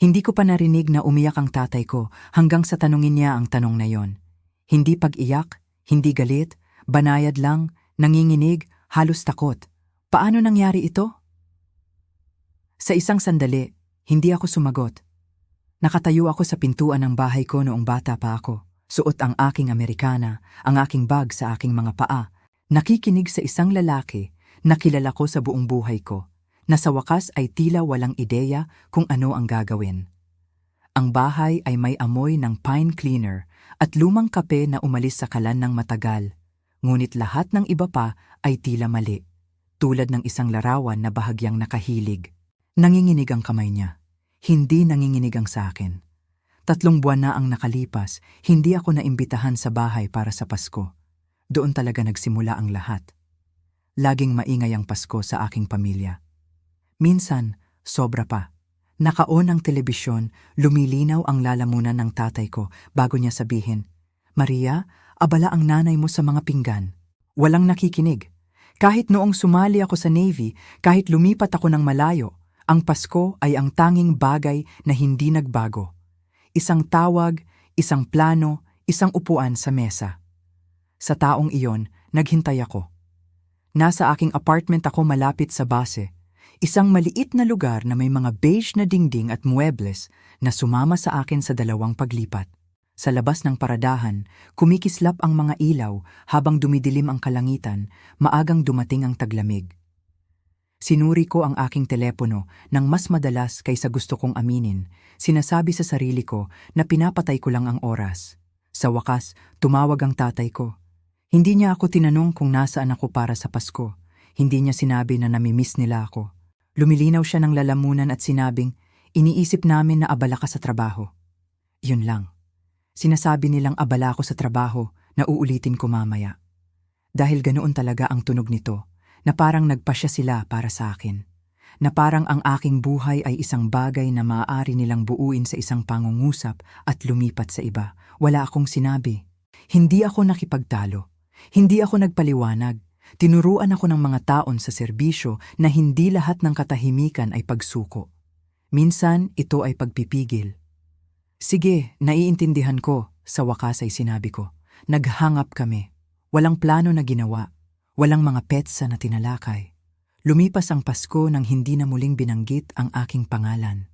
Hindi ko pa narinig na umiyak ang tatay ko hanggang sa tanungin niya ang tanong na yon. Hindi pag-iyak, hindi galit, banayad lang, nanginginig, halos takot. Paano nangyari ito? Sa isang sandali, hindi ako sumagot. Nakatayo ako sa pintuan ng bahay ko noong bata pa ako. Suot ang aking Amerikana, ang aking bag sa aking mga paa. Nakikinig sa isang lalaki na kilala ko sa buong buhay ko, na sa wakas ay tila walang ideya kung ano ang gagawin. Ang bahay ay may amoy ng pine cleaner at lumang kape na umalis sa kalan ng matagal. Ngunit lahat ng iba pa ay tila mali, tulad ng isang larawan na bahagyang nakahilig. Nanginginig ang kamay niya. Hindi nanginginig ang sa akin. 3 buwan na ang nakalipas, hindi ako naimbitahan sa bahay para sa Pasko. Doon talaga nagsimula ang lahat. Laging maingay ang Pasko sa aking pamilya. Minsan, sobra pa. Naka-on ang telebisyon, lumilinaw ang lalamunan ng tatay ko bago niya sabihin, "Maria, abala ang nanay mo sa mga pinggan." Walang nakikinig. Kahit noong sumali ako sa Navy, kahit lumipat ako ng malayo, ang Pasko ay ang tanging bagay na hindi nagbago. Isang tawag, isang plano, isang upuan sa mesa. Sa taong iyon, naghintay ako. Nasa aking apartment ako malapit sa base, isang maliit na lugar na may mga beige na dingding at muebles na sumama sa akin sa 2 paglipat. Sa labas ng paradahan, kumikislap ang mga ilaw habang dumidilim ang kalangitan, maagang dumating ang taglamig. Sinuri ko ang aking telepono nang mas madalas kaysa gusto kong aminin. Sinasabi sa sarili ko na pinapatay ko lang ang oras. Sa wakas, tumawag ang tatay ko. Hindi niya ako tinanong kung nasaan ako para sa Pasko. Hindi niya sinabi na namimiss nila ako. Lumilinaw siya ng lalamunan at sinabing, "Iniisip namin na abala ka sa trabaho." Yun lang. Sinasabi nilang abala ako sa trabaho na uulitin ko mamaya. Dahil ganoon talaga ang tunog nito, na parang nagpasya sila para sa akin. Na parang ang aking buhay ay isang bagay na maaari nilang buuin sa isang pangungusap at lumipat sa iba. Wala akong sinabi. Hindi ako nakipagtalo. Hindi ako nagpaliwanag. Tinuruan ako ng mga taon sa serbisyo na hindi lahat ng katahimikan ay pagsuko. Minsan, ito ay pagpipigil. "Sige, naiintindihan ko," sa wakas ay sinabi ko. Naghangap kami. Walang plano na ginawa. Walang mga petsa na tinalakay. Lumipas ang Pasko nang hindi na muling binanggit ang aking pangalan.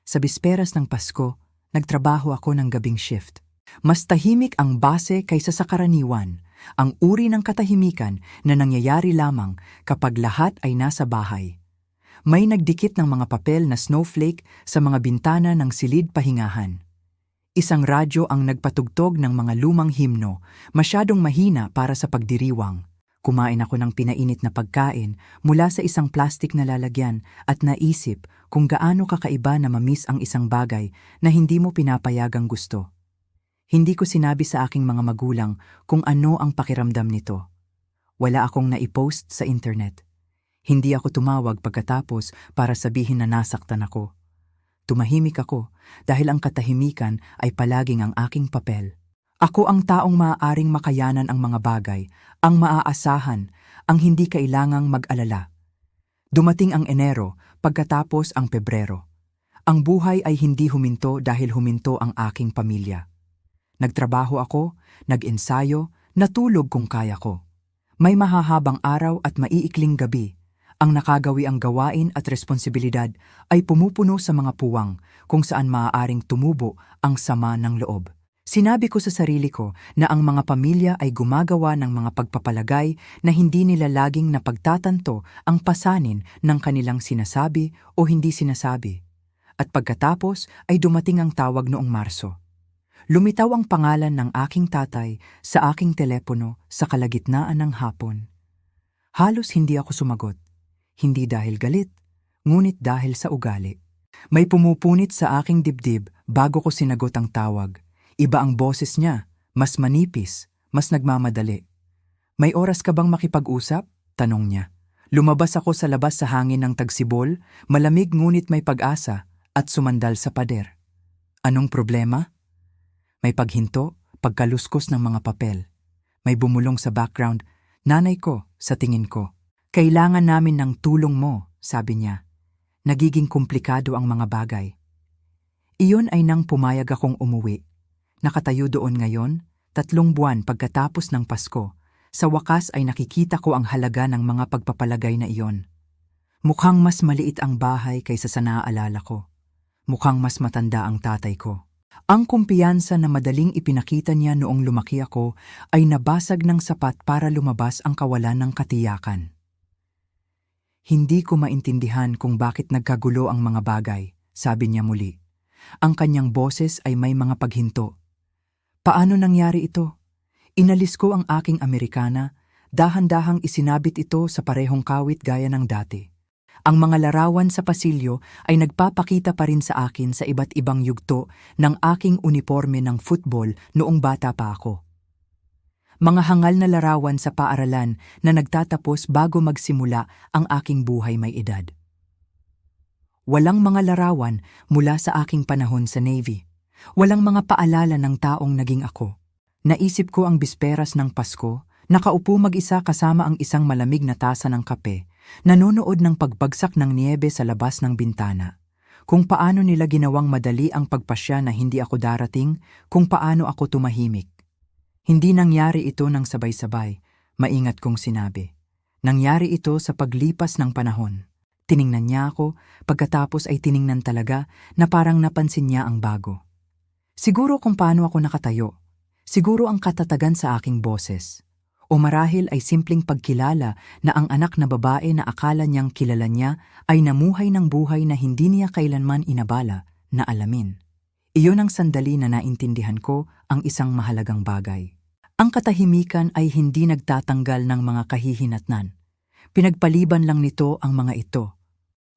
Sa bisperas ng Pasko, nagtrabaho ako ng gabing shift. Mas tahimik ang base kaysa sa karaniwan, ang uri ng katahimikan na nangyayari lamang kapag lahat ay nasa bahay. May nagdikit ng mga papel na snowflake sa mga bintana ng silid pahingahan. Isang radyo ang nagpatugtog ng mga lumang himno, masyadong mahina para sa pagdiriwang. Kumain ako ng pinainit na pagkain mula sa isang plastik na lalagyan at naisip kung gaano kakaiba na mamiss ang isang bagay na hindi mo pinapayagang gusto. Hindi ko sinabi sa aking mga magulang kung ano ang pakiramdam nito. Wala akong naipost sa internet. Hindi ako tumawag pagkatapos para sabihin na nasaktan ako. Tumahimik ako dahil ang katahimikan ay palaging ang aking papel. Ako ang taong maaaring makayanan ang mga bagay, ang maaasahan, ang hindi kailangang mag-alala. Dumating ang Enero, pagkatapos ang Pebrero. Ang buhay ay hindi huminto dahil huminto ang aking pamilya. Nagtrabaho ako, nag-ensayo, natulog kung kaya ko. May mahahabang araw at maiikling gabi. Ang nakagawi ang gawain at responsibilidad ay pumupuno sa mga puwang kung saan maaaring tumubo ang sama ng loob. Sinabi ko sa sarili ko na ang mga pamilya ay gumagawa ng mga pagpapalagay na hindi nila laging napagtatanto ang pasanin ng kanilang sinasabi o hindi sinasabi. At pagkatapos ay dumating ang tawag noong Marso. Lumitaw ang pangalan ng aking tatay sa aking telepono sa kalagitnaan ng hapon. Halos hindi ako sumagot. Hindi dahil galit, ngunit dahil sa ugali. May pumupunit sa aking dibdib bago ko sinagot ang tawag. Iba ang boses niya, mas manipis, mas nagmamadali. "May oras ka bang makipag-usap?" tanong niya. Lumabas ako sa labas sa hangin ng tagsibol, malamig ngunit may pag-asa, at sumandal sa pader. Anong problema? May paghinto, pagkaluskos ng mga papel. May bumulong sa background, "Nanay ko," sa tingin ko. "Kailangan namin ng tulong mo," sabi niya. Nagiging komplikado ang mga bagay. Iyon ay nang pumayag akong umuwi. Nakatayo doon ngayon, 3 buwan pagkatapos ng Pasko. Sa wakas ay nakikita ko ang halaga ng mga pagpapalagay na iyon. Mukhang mas maliit ang bahay kaysa sa naaalala ko. Mukhang mas matanda ang tatay ko. Ang kumpiyansa na madaling ipinakita niya noong lumaki ako ay nabasag ng sapat para lumabas ang kawalan ng katiyakan. Hindi ko maintindihan kung bakit nagkagulo ang mga bagay, sabi niya muli. Ang kanyang boses ay may mga paghinto. Paano nangyari ito? Inalis ko ang aking Amerikana, dahan-dahang isinabit ito sa parehong kawit gaya ng dati. Ang mga larawan sa pasilyo ay nagpapakita pa rin sa akin sa iba't ibang yugto ng aking uniforme ng football noong bata pa ako. Mga hangal na larawan sa paaralan na nagtatapos bago magsimula ang aking buhay may edad. Walang mga larawan mula sa aking panahon sa Navy. Walang mga paalala ng taong naging ako. Naisip ko ang bisperas ng Pasko, nakaupo mag-isa kasama ang isang malamig na tasa ng kape, nanonood ng pagbagsak ng niyebe sa labas ng bintana. Kung paano nila ginawang madali ang pagpasya na hindi ako darating, kung paano ako tumahimik. Hindi nangyari ito ng sabay-sabay, maingat kong sinabi. Nangyari ito sa paglipas ng panahon. Tiningnan niya ako, pagkatapos ay tiningnan talaga na parang napansin niya ang bago. Siguro kung paano ako nakatayo, siguro ang katatagan sa aking boses. O marahil ay simpleng pagkilala na ang anak na babae na akala niyang kilala niya ay namuhay ng buhay na hindi niya kailanman inabala na alamin. Iyon ang sandali na naintindihan ko ang isang mahalagang bagay. Ang katahimikan ay hindi nagtatanggal ng mga kahihinatnan. Pinagpaliban lang nito ang mga ito.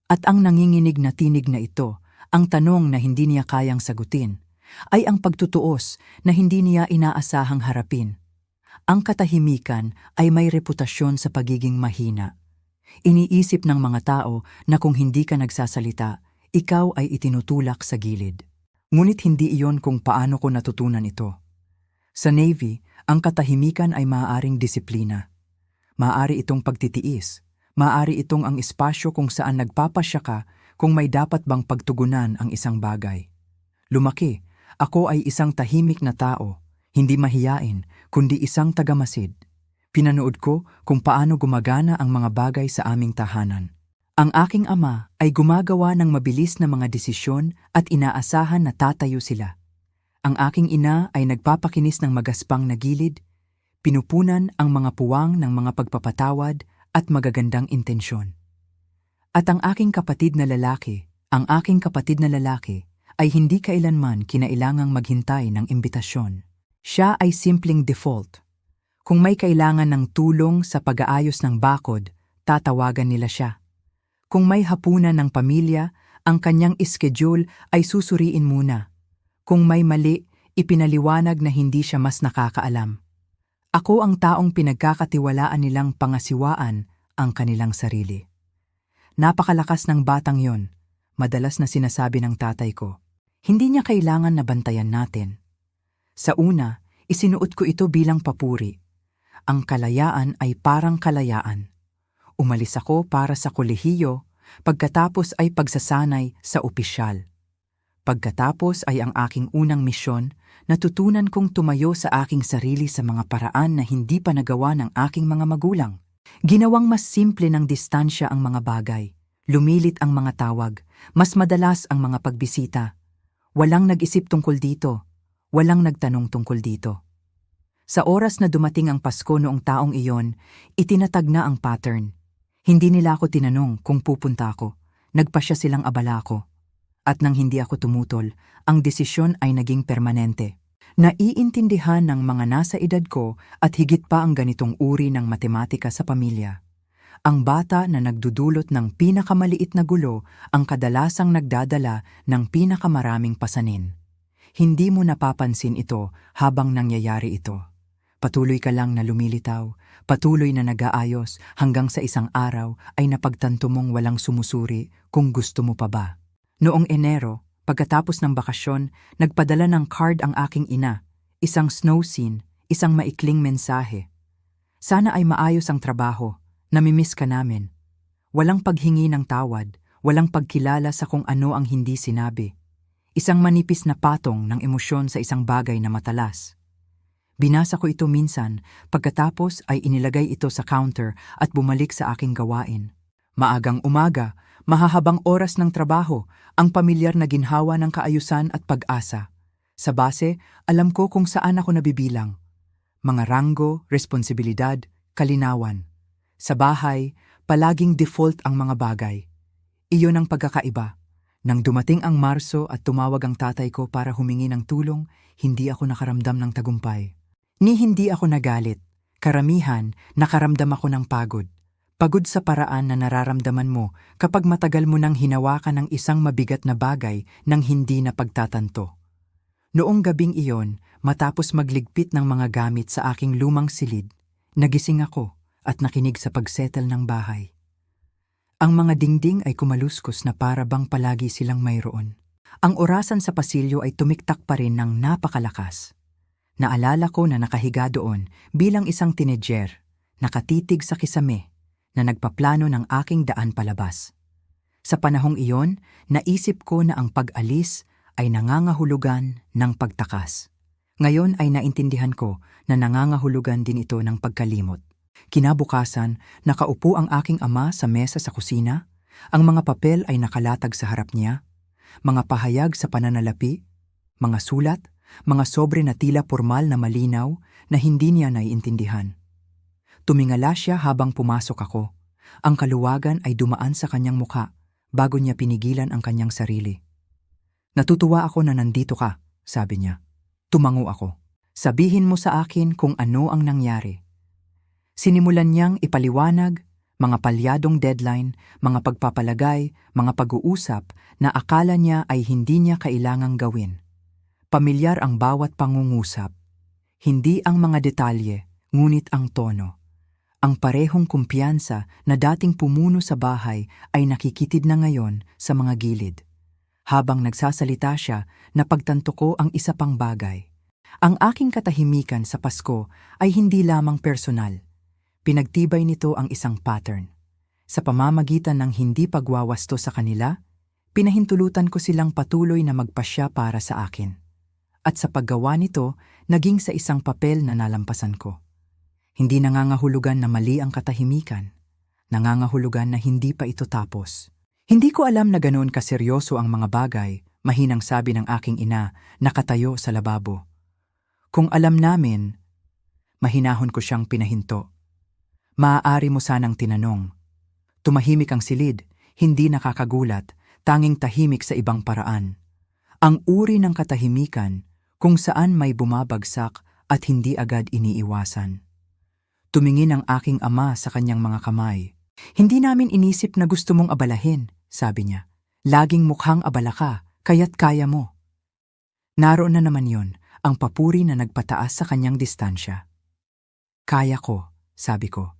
At ang nanginginig na tinig na ito, ang tanong na hindi niya kayang sagutin, ay ang pagtutuos na hindi niya inaasahang harapin. Ang katahimikan ay may reputasyon sa pagiging mahina. Iniisip ng mga tao na kung hindi ka nagsasalita, ikaw ay itinutulak sa gilid. Ngunit hindi iyon kung paano ko natutunan ito. Sa Navy, ang katahimikan ay maaaring disiplina. Maaari itong pagtitiis. Maaari itong ang espasyo kung saan nagpapasya ka kung may dapat bang pagtugunan ang isang bagay. Lumaki, ako ay isang tahimik na tao, hindi mahiyain, kundi isang tagamasid. Pinanood ko kung paano gumagana ang mga bagay sa aming tahanan. Ang aking ama ay gumagawa ng mabilis na mga desisyon at inaasahan na tatayo sila. Ang aking ina ay nagpapakinis ng magaspang na gilid, pinupunan ang mga puwang ng mga pagpapatawad at magagandang intensyon. At ang aking kapatid na lalaki ay hindi kailanman kinailangang maghintay ng imbitasyon. Siya ay simpleng default. Kung may kailangan ng tulong sa pag-aayos ng bakod, tatawagan nila siya. Kung may hapunan ng pamilya, ang kanyang schedule ay susuriin muna. Kung may mali, ipinaliwanag na hindi siya mas nakakaalam. Ako ang taong pinagkakatiwalaan nilang pangasiwaan ang kanilang sarili. Napakalakas ng batang yon, madalas na sinasabi ng tatay ko. Hindi niya kailangan na bantayan natin. Sa una, isinuot ko ito bilang papuri. Ang kalayaan ay parang kalayaan. Umalis ako para sa kolehiyo, pagkatapos ay pagsasanay sa opisyal. Pagkatapos ay ang aking unang misyon, natutunan kong tumayo sa aking sarili sa mga paraan na hindi pa nagawa ng aking mga magulang. Ginawang mas simple ng distansya ang mga bagay. Lumilit ang mga tawag, mas madalas ang mga pagbisita. Walang nag-isip tungkol dito, walang nagtanong tungkol dito. Sa oras na dumating ang Pasko noong taong iyon, itinatag na ang pattern. Hindi nila ako tinanong kung pupunta ako, nagpasya silang abala ko. At nang hindi ako tumutol, ang desisyon ay naging permanente. Naiintindihan ng mga nasa edad ko at higit pa ang ganitong uri ng matematika sa pamilya. Ang bata na nagdudulot ng pinakamaliit na gulo ang kadalasang nagdadala ng pinakamaraming pasanin. Hindi mo napapansin ito habang nangyayari ito. Patuloy ka lang na lumilitaw, patuloy na nag-aayos hanggang sa isang araw ay napagtanto mong walang sumusuri kung gusto mo pa ba. Noong Enero, pagkatapos ng bakasyon, nagpadala ng card ang aking ina, isang snow scene, isang maikling mensahe. Sana ay maayos ang trabaho, namimiss ka namin. Walang paghingi ng tawad, walang pagkilala sa kung ano ang hindi sinabi. Isang manipis na patong ng emosyon sa isang bagay na matalas. Binasa ko ito minsan, pagkatapos ay inilagay ito sa counter at bumalik sa aking gawain. Maagang umaga, mahahabang oras ng trabaho, ang pamilyar na ginhawa ng kaayusan at pag-asa. Sa base, alam ko kung saan ako nabibilang. Mga ranggo, responsibilidad, kalinawan. Sa bahay, palaging default ang mga bagay. Iyon ang pagkakaiba. Nang dumating ang Marso at tumawag ang tatay ko para humingi ng tulong, hindi ako nakaramdam ng tagumpay. Ni hindi ako nagalit. Karamihan, nakaramdam ako ng pagod. Pagod sa paraan na nararamdaman mo kapag matagal mo nang hinawakan ng isang mabigat na bagay nang hindi na pagtatanto. Noong gabing iyon, matapos magligpit ng mga gamit sa aking lumang silid, nagising ako at nakinig sa pagsettle ng bahay. Ang mga dingding ay kumaluskos na para bang palagi silang mayroon. Ang orasan sa pasilyo ay tumiktak pa rin ng napakalakas. Naalala ko na nakahiga doon bilang isang teenager, nakatitig sa kisame, na nagpaplano ng aking daan palabas. Sa panahong iyon, naisip ko na ang pag-alis ay nangangahulugan ng pagtakas. Ngayon ay naintindihan ko na nangangahulugan din ito ng pagkalimot. Kinabukasan, nakaupo ang aking ama sa mesa sa kusina, ang mga papel ay nakalatag sa harap niya, mga pahayag sa pananalapi, mga sulat, mga sobre na tila pormal na malinaw na hindi niya naiintindihan. Tumingala siya habang pumasok ako. Ang kaluwagan ay dumaan sa kanyang mukha bago niya pinigilan ang kanyang sarili. Natutuwa ako na nandito ka, sabi niya. Tumango ako. Sabihin mo sa akin kung ano ang nangyari. Sinimulan niyang ipaliwanag, mga palyadong deadline, mga pagpapalagay, mga pag-uusap na akala niya ay hindi niya kailangang gawin. Pamilyar ang bawat pangungusap. Hindi ang mga detalye, ngunit ang tono. Ang parehong kumpiyansa na dating pumuno sa bahay ay nakikitid na ngayon sa mga gilid. Habang nagsasalita siya, napagtanto ko ang isa pang bagay. Ang aking katahimikan sa Pasko ay hindi lamang personal. Pinagtibay nito ang isang pattern. Sa pamamagitan ng hindi pagwawasto sa kanila, pinahintulutan ko silang patuloy na magpasya para sa akin. At sa paggawa nito, naging sa isang papel na nalampasan ko. Hindi nangangahulugan na mali ang katahimikan. Nangangahulugan na hindi pa ito tapos. Hindi ko alam na ganoon kaseryoso ang mga bagay, mahinang sabi ng aking ina, nakatayo sa lababo. Kung alam namin, mahinahon ko siyang pinahinto. Maaari mo sanang tinanong. Tumahimik ang silid, hindi nakakagulat, tanging tahimik sa ibang paraan. Ang uri ng katahimikan, kung saan may bumabagsak at hindi agad iniiwasan. Tumingin ang aking ama sa kanyang mga kamay. Hindi namin inisip na gusto mong abalahin, sabi niya. Laging mukhang abala ka, kaya't kaya mo. Naroon na naman yon, ang papuri na nagpataas sa kanyang distansya. Kaya ko, sabi ko.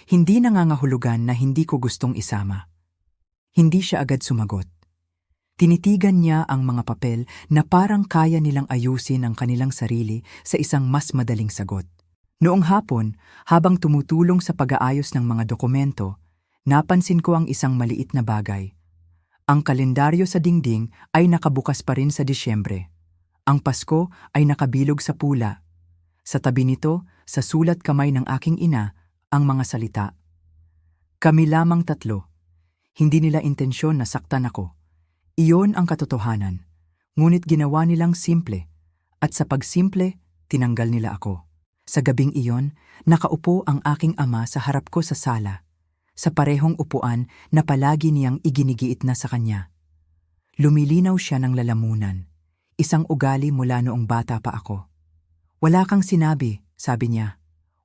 Hindi nangangahulugan na hindi ko gustong isama. Hindi siya agad sumagot. Tinitigan niya ang mga papel na parang kaya nilang ayusin ang kanilang sarili sa isang mas madaling sagot. Noong hapon, habang tumutulong sa pag-aayos ng mga dokumento, napansin ko ang isang maliit na bagay. Ang kalendaryo sa dingding ay nakabukas pa rin sa Disyembre. Ang Pasko ay nakabilog sa pula. Sa tabi nito, sa sulat kamay ng aking ina, ang mga salita. Kami lamang tatlo. Hindi nila intensyon na saktan ako. Iyon ang katotohanan. Ngunit ginawa nilang simple. At sa pagsimple, tinanggal nila ako. Sa gabing iyon, nakaupo ang aking ama sa harap ko sa sala. Sa parehong upuan na palagi niyang iginigiit na sa kanya. Lumilinaw siya ng lalamunan. Isang ugali mula noong bata pa ako. Wala kang sinabi, sabi niya.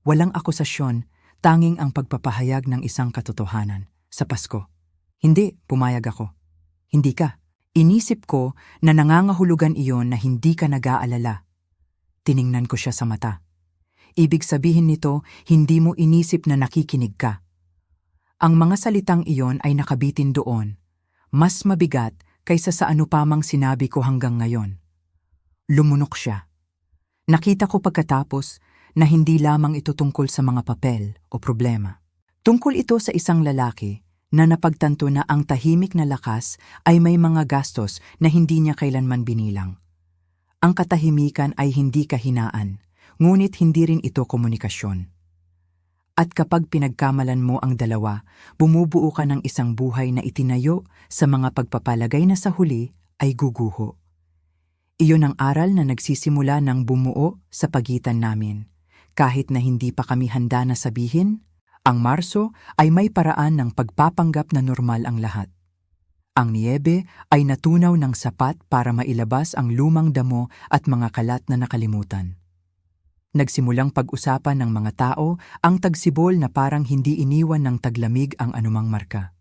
Walang akusasyon, tanging ang pagpapahayag ng isang katotohanan. Sa Pasko. Hindi, pumayag ako. Hindi ka. Inisip ko na nangangahulugan iyon na hindi ka nag-aalala. Tiningnan ko siya sa mata. Ibig sabihin nito, hindi mo inisip na nakikinig ka. Ang mga salitang iyon ay nakabitin doon, mas mabigat kaysa sa anupamang sinabi ko hanggang ngayon. Lumunok siya. Nakita ko pagkatapos na hindi lamang ito tungkol sa mga papel o problema. Tungkol ito sa isang lalaki na napagtanto na ang tahimik na lakas ay may mga gastos na hindi niya kailanman binilang. Ang katahimikan ay hindi kahinaan, ngunit hindi rin ito komunikasyon. At kapag pinagkamalan mo ang dalawa, bumubuo ka ng isang buhay na itinayo sa mga pagpapalagay na sa huli ay guguho. Iyon ang aral na nagsisimula ng bumuo sa pagitan namin. Kahit na hindi pa kami handa na sabihin, ang Marso ay may paraan ng pagpapanggap na normal ang lahat. Ang Niebe ay natunaw ng sapat para mailabas ang lumang damo at mga kalat na nakalimutan. Nagsimulang pag-usapan ng mga tao ang tagsibol na parang hindi iniwan ng taglamig ang anumang marka.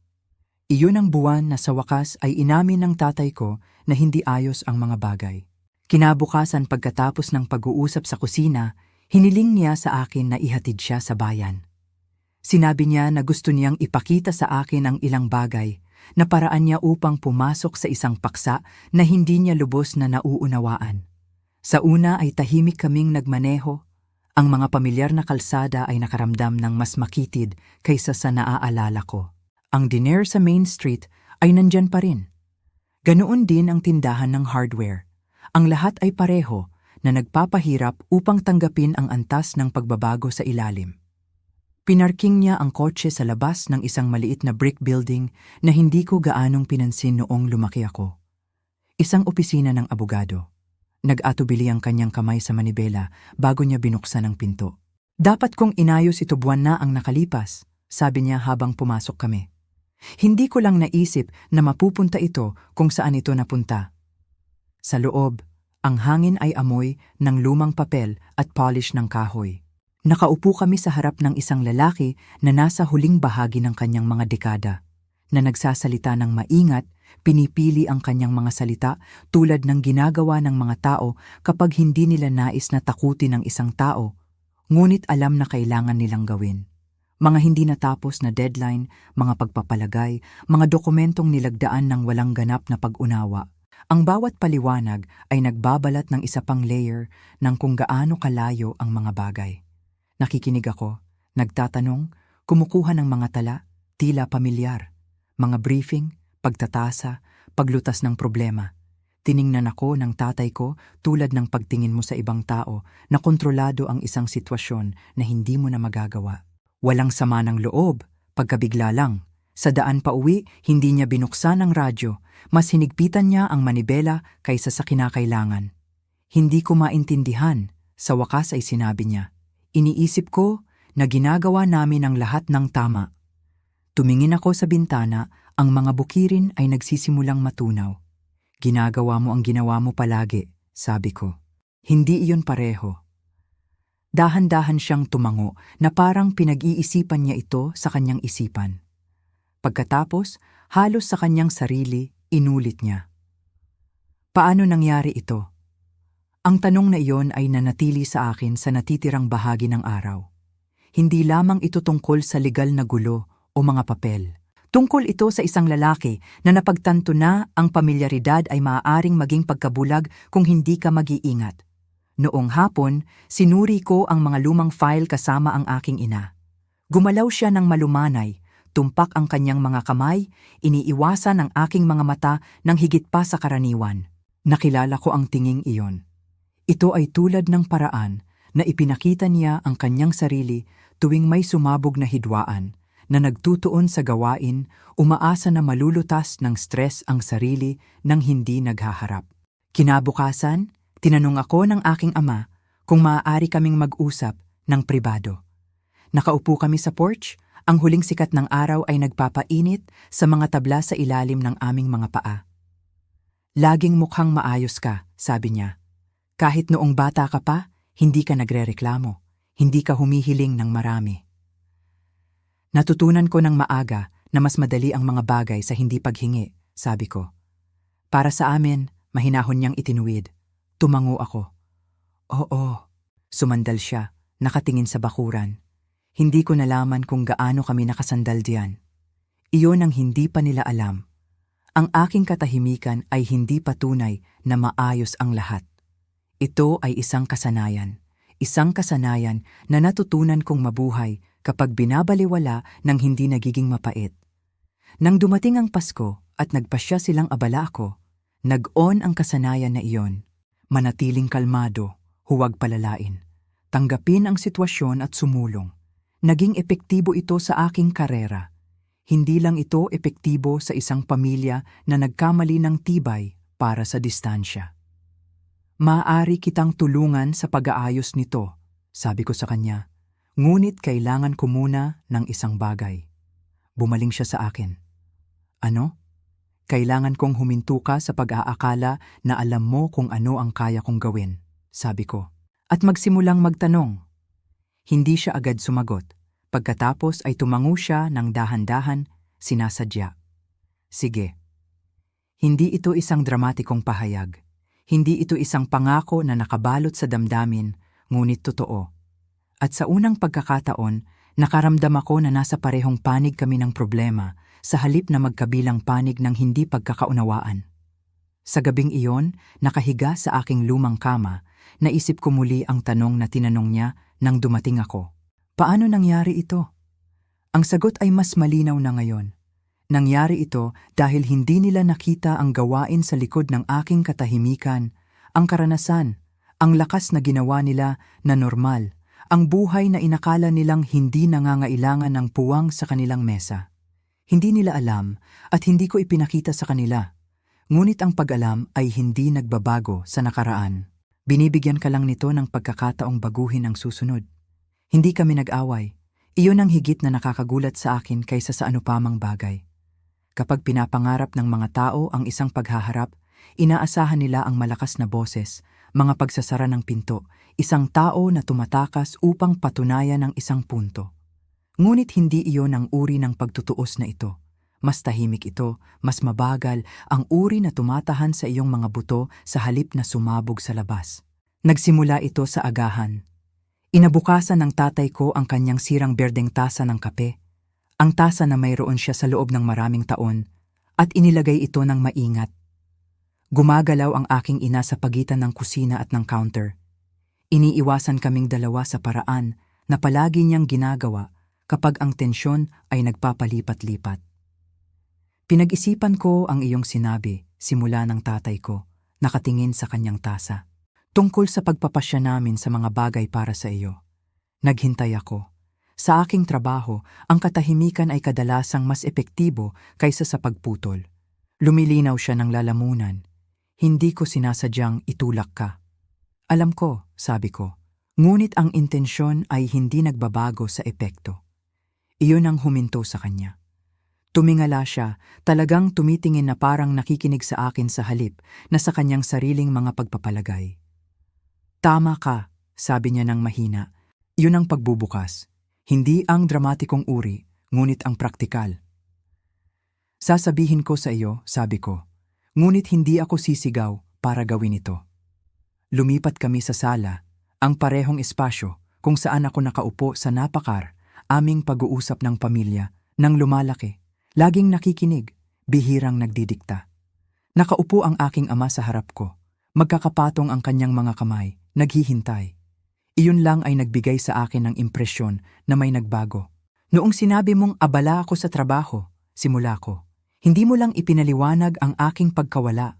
Iyon ang buwan na sa wakas ay inamin ng tatay ko na hindi ayos ang mga bagay. Kinabukasan pagkatapos ng pag-uusap sa kusina, hiniling niya sa akin na ihatid siya sa bayan. Sinabi niya na gusto niyang ipakita sa akin ang ilang bagay na paraan niya upang pumasok sa isang paksa na hindi niya lubos na nauunawaan. Sa una ay tahimik kaming nagmaneho. Ang mga pamilyar na kalsada ay nakaramdam ng mas makitid kaysa sa naaalala ko. Ang diner sa Main Street ay nandyan pa rin. Ganoon din ang tindahan ng hardware. Ang lahat ay pareho na nagpapahirap upang tanggapin ang antas ng pagbabago sa ilalim. Pinarking niya ang kotse sa labas ng isang maliit na brick building na hindi ko gaanong pinansin noong lumaki ako. Isang opisina ng abogado. Nag-atubili ang kanyang kamay sa manibela bago niya binuksan ang pinto. Dapat kong inayos ito buwan na ang nakalipas, sabi niya habang pumasok kami. Hindi ko lang naisip na mapupunta ito kung saan ito napunta. Sa loob, ang hangin ay amoy ng lumang papel at polish ng kahoy. Nakaupo kami sa harap ng isang lalaki na nasa huling bahagi ng kanyang mga dekada, na nagsasalita ng maingat, pinipili ang kanyang mga salita tulad ng ginagawa ng mga tao kapag hindi nila nais na takutin ng isang tao, ngunit alam na kailangan nilang gawin. Mga hindi natapos na deadline, mga pagpapalagay, mga dokumentong nilagdaan ng walang ganap na pag-unawa. Ang bawat paliwanag ay nagbabalat ng isa pang layer ng kung gaano kalayo ang mga bagay. Nakikinig ako, nagtatanong, kumukuha ng mga tala, tila pamilyar, mga briefing, pagtatasa, paglutas ng problema. Tiningnan ako ng tatay ko tulad ng pagtingin mo sa ibang tao na kontrolado ang isang sitwasyon na hindi mo na magagawa. Walang sama ng loob, pagkabigla lang. Sa daan pa uwi, hindi niya binuksan ang radyo. Mas hinigpitan niya ang manibela kaysa sa kinakailangan. Hindi ko maintindihan, sa wakas ay sinabi niya. Iniisip ko na ginagawa namin ang lahat ng tama. Tumingin ako sa bintana, ang mga bukirin ay nagsisimulang matunaw. Ginagawa mo ang ginawa mo palagi, sabi ko. Hindi iyon pareho. Dahan-dahan siyang tumango na parang pinag-iisipan niya ito sa kanyang isipan. Pagkatapos, halos sa kanyang sarili, inulit niya. Paano nangyari ito? Ang tanong na iyon ay nanatili sa akin sa natitirang bahagi ng araw. Hindi lamang ito tungkol sa legal na gulo o mga papel. Tungkol ito sa isang lalaki na napagtanto na ang pamilyaridad ay maaaring maging pagkabulag kung hindi ka mag-iingat. Noong hapon, sinuri ko ang mga lumang file kasama ang aking ina. Gumalaw siya ng malumanay, tumpak ang kanyang mga kamay, iniiwasan ang aking mga mata ng higit pa sa karaniwan. Nakilala ko ang tinging iyon. Ito ay tulad ng paraan na ipinakita niya ang kanyang sarili tuwing may sumabog na hidwaan, na nagtutuon sa gawain, umaasa na malulutas ng stress ang sarili nang hindi naghaharap. Kinabukasan, tinanong ako ng aking ama kung maaari kaming mag-usap ng pribado. Nakaupo kami sa porch, ang huling sikat ng araw ay nagpapainit sa mga tabla sa ilalim ng aming mga paa. Laging mukhang maayos ka, sabi niya. Kahit noong bata ka pa, hindi ka nagrereklamo, hindi ka humihiling ng marami. Natutunan ko ng maaga na mas madali ang mga bagay sa hindi paghingi, sabi ko. Para sa amin, mahinahon niyang itinuwid. Tumango ako. Oo, sumandal siya, nakatingin sa bakuran. Hindi ko nalaman kung gaano kami nakasandal diyan. Iyon ang hindi pa nila alam. Ang aking katahimikan ay hindi patunay na maayos ang lahat. Ito ay isang kasanayan na natutunan kong mabuhay kapag binabaliwala ng hindi nagiging mapait. Nang dumating ang Pasko at nagpasya silang abala ako, nag-on ang kasanayan na iyon. Manatiling kalmado, huwag palalain. Tanggapin ang sitwasyon at sumulong. Naging epektibo ito sa aking karera. Hindi lang ito epektibo sa isang pamilya na nagkamali ng tibay para sa distansya. Maaari kitang tulungan sa pag-aayos nito, sabi ko sa kanya. Ngunit kailangan ko muna ng isang bagay. Bumaling siya sa akin. Ano? Kailangan kong huminto ka sa pag-aakala na alam mo kung ano ang kaya kong gawin, sabi ko. At magsimulang magtanong. Hindi siya agad sumagot. Pagkatapos ay tumango siya ng dahan-dahan, sinasadya. Sige. Hindi ito isang dramatikong pahayag. Hindi ito isang pangako na nakabalot sa damdamin, ngunit totoo. At sa unang pagkakataon, nakaramdam ako na nasa parehong panig kami ng problema sa halip na magkabilang panig ng hindi pagkakaunawaan. Sa gabing iyon, nakahiga sa aking lumang kama, naisip ko muli ang tanong na tinanong niya nang dumating ako. Paano nangyari ito? Ang sagot ay mas malinaw na ngayon. Nangyari ito dahil hindi nila nakita ang gawain sa likod ng aking katahimikan, ang karanasan, ang lakas na ginawa nila na normal, ang buhay na inakala nilang hindi nangangailangan ng puwang sa kanilang mesa. Hindi nila alam at hindi ko ipinakita sa kanila. Ngunit ang pag-alam ay hindi nagbabago sa nakaraan. Binibigyan ka lang nito ng pagkakataong baguhin ang susunod. Hindi kami nag-away. Iyon ang higit na nakakagulat sa akin kaysa sa anupamang bagay. Kapag pinapangarap ng mga tao ang isang paghaharap, inaasahan nila ang malakas na boses, mga pagsasara ng pinto, isang tao na tumatakas upang patunayan ang isang punto. Ngunit hindi iyon ang uri ng pagtutuos na ito. Mas tahimik ito, mas mabagal, ang uri na tumatahan sa iyong mga buto sa halip na sumabog sa labas. Nagsimula ito sa agahan. Inabukasan ng tatay ko ang kanyang sirang berdeng tasa ng kape, ang tasa na mayroon siya sa loob ng maraming taon, at inilagay ito ng maingat. Gumagalaw ang aking ina sa pagitan ng kusina at ng counter. Iniiwasan kaming dalawa sa paraan na palagi niyang ginagawa kapag ang tensyon ay nagpapalipat-lipat. Pinag-isipan ko ang iyong sinabi, simula ng tatay ko, nakatingin sa kanyang tasa. Tungkol sa pagpapasya namin sa mga bagay para sa iyo. Naghintay ako. Sa aking trabaho, ang katahimikan ay kadalasang mas epektibo kaysa sa pagputol. Lumilinaw siya ng lalamunan. Hindi ko sinasadyang itulak ka. Alam ko, sabi ko, ngunit ang intensyon ay hindi nagbabago sa epekto. Iyon ang huminto sa kanya. Tumingala siya, talagang tumitingin na parang nakikinig sa akin sa halip na sa kanyang sariling mga pagpapalagay. Tama ka, sabi niya ng mahina. Yun ang pagbubukas. Hindi ang dramatikong uri, ngunit ang praktikal. Sasabihin ko sa iyo, sabi ko, ngunit hindi ako sisigaw para gawin ito. Lumipat kami sa sala, ang parehong espasyo kung saan ako nakaupo sa napakar, aming pag-uusap ng pamilya, nang lumalaki. Laging nakikinig, bihirang nagdidikta. Nakaupo ang aking ama sa harap ko. Magkakapatong ang kanyang mga kamay, naghihintay. Iyon lang ay nagbigay sa akin ng impresyon na may nagbago. Noong sinabi mong abala ako sa trabaho, simula ko. Hindi mo lang ipinaliwanag ang aking pagkawala.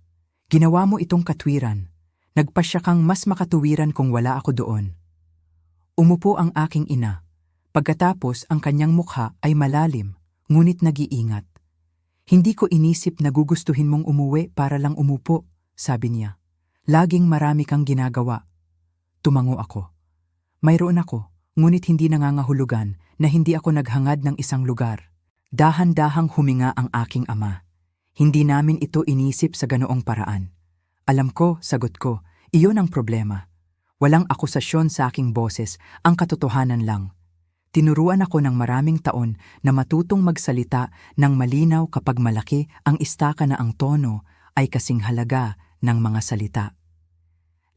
Ginawa mo itong katwiran. Nagpasya kang mas makatuwiran kung wala ako doon. Umupo ang aking ina. Pagkatapos ang kanyang mukha ay malalim, ngunit nag-iingat. Hindi ko inisip na gugustuhin mong umuwi para lang umupo, sabi niya. Laging marami kang ginagawa. Tumango ako. Mayroon ako, ngunit hindi nangangahulugan na hindi ako naghangad ng isang lugar. Dahan-dahang huminga ang aking ama. Hindi namin ito inisip sa ganoong paraan. Alam ko, sagot ko, iyon ang problema. Walang akusasyon sa aking boses, ang katotohanan lang. Tinuruan ako ng maraming taon na matutong magsalita ng malinaw kapag malaki ang istaka na ang tono ay kasing halaga ng mga salita.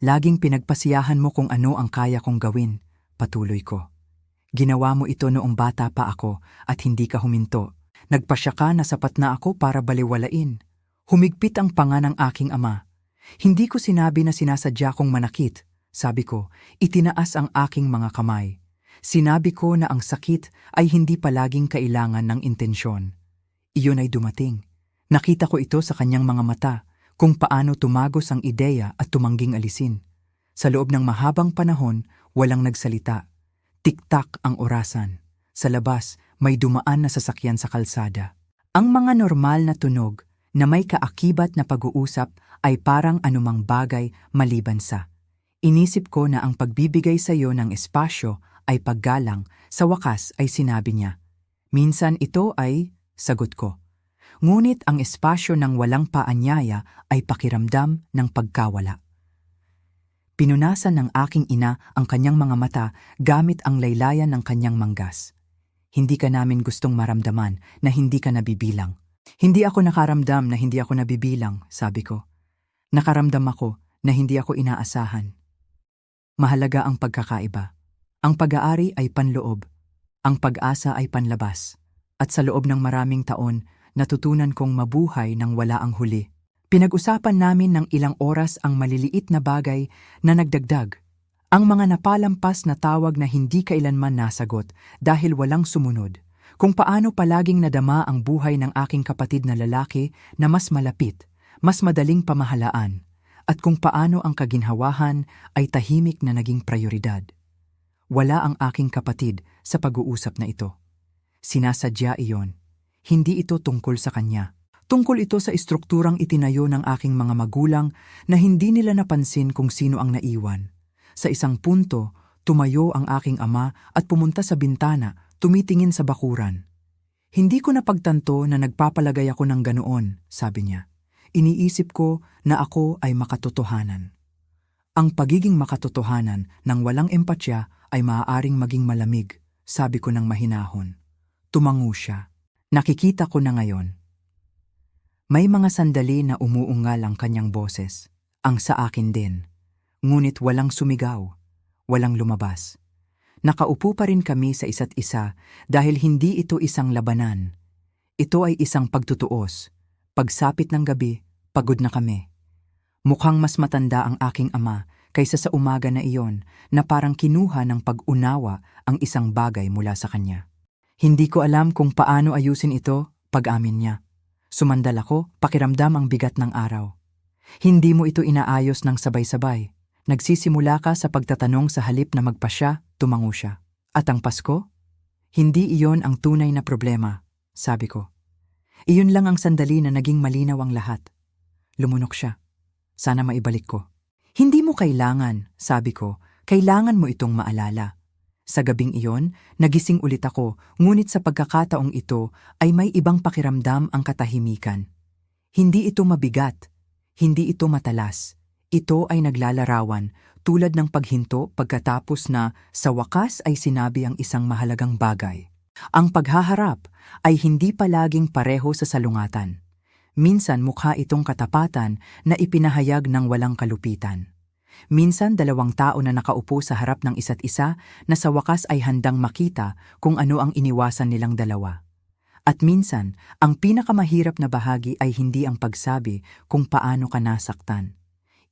Laging pinagpasiyahan mo kung ano ang kaya kong gawin, patuloy ko. Ginawa mo ito noong bata pa ako at hindi ka huminto. Nagpasya ka na sapat na ako para baliwalain. Humigpit ang panga ng aking ama. Hindi ko sinabi na sinasadya kong manakit. Sabi ko, itinaas ang aking mga kamay. Sinabi ko na ang sakit ay hindi palaging kailangan ng intensyon. Iyon ay dumating. Nakita ko ito sa kanyang mga mata, kung paano tumagos ang ideya at tumangging alisin. Sa loob ng mahabang panahon, walang nagsalita. Tiktak ang orasan. Sa labas, may dumaan na sasakyan sa kalsada. Ang mga normal na tunog na may kaakibat na pag-uusap ay parang anumang bagay maliban sa. Inisip ko na ang pagbibigay sa iyo ng espasyo ay paggalang, sa wakas ay sinabi niya. Minsan ito ay, sagot ko. Ngunit ang espasyo ng walang paanyaya ay pakiramdam ng pagkawala. Pinunasan ng aking ina ang kanyang mga mata gamit ang laylayan ng kanyang manggas. Hindi ka namin gustong maramdaman na hindi ka nabibilang. Hindi ako nakaramdam na hindi ako nabibilang, sabi ko. Nakaramdam ako na hindi ako inaasahan. Mahalaga ang pagkakaiba. Ang pag-aari ay panloob. Ang pag-asa ay panlabas. At sa loob ng maraming taon, natutunan kong mabuhay nang wala ang huli. Pinag-usapan namin ng ilang oras ang maliliit na bagay na nagdagdag. Ang mga napalampas na tawag na hindi kailanman nasagot dahil walang sumunod. Kung paano palaging nadama ang buhay ng aking kapatid na lalaki na mas malapit, mas madaling pamahalaan, at kung paano ang kaginhawahan ay tahimik na naging prioridad. Wala ang aking kapatid sa pag-uusap na ito. Sinasadya iyon. Hindi ito tungkol sa kanya. Tungkol ito sa istrukturang itinayo ng aking mga magulang na hindi nila napansin kung sino ang naiwan. Sa isang punto, tumayo ang aking ama at pumunta sa bintana, tumitingin sa bakuran. Hindi ko napagtanto na nagpapalagay ako ng ganoon, sabi niya. Iniisip ko na ako ay makatotohanan. Ang pagiging makatotohanan ng walang empatya ay maaaring maging malamig, sabi ko ng mahinahon. Tumango siya. Nakikita ko na ngayon. May mga sandali na umuungal ang kanyang boses, ang sa akin din. Ngunit walang sumigaw, walang lumabas. Nakaupo pa rin kami sa isa't isa dahil hindi ito isang labanan. Ito ay isang pagtutuos. Pagsapit ng gabi, pagod na kami. Mukhang mas matanda ang aking ama kaysa sa umaga na iyon na parang kinuha ng pag-unawa ang isang bagay mula sa kanya. Hindi ko alam kung paano ayusin ito, pag-amin niya. Sumandal ako, pakiramdam ang bigat ng araw. Hindi mo ito inaayos ng sabay-sabay. Nagsisimula ka sa pagtatanong sa halip na magpasya, tumango siya. At ang Pasko? Hindi iyon ang tunay na problema, sabi ko. Iyon lang ang sandali na naging malinaw ang lahat. Lumunok siya. Sana maibalik ko. Hindi mo kailangan, sabi ko, kailangan mo itong maalala. Sa gabing iyon, nagising ulit ako, ngunit sa pagkakataong ito ay may ibang pakiramdam ang katahimikan. Hindi ito mabigat, hindi ito matalas. Ito ay naglalarawan, tulad ng paghinto pagkatapos na sa wakas ay sinabi ang isang mahalagang bagay. Ang paghaharap ay hindi palaging pareho sa salungatan. Minsan mukha itong katapatan na ipinahayag ng walang kalupitan. Minsan 2 tao na nakaupo sa harap ng isa't isa na sa wakas ay handang makita kung ano ang iniwasan nilang dalawa. At minsan, ang pinakamahirap na bahagi ay hindi ang pagsabi kung paano ka nasaktan.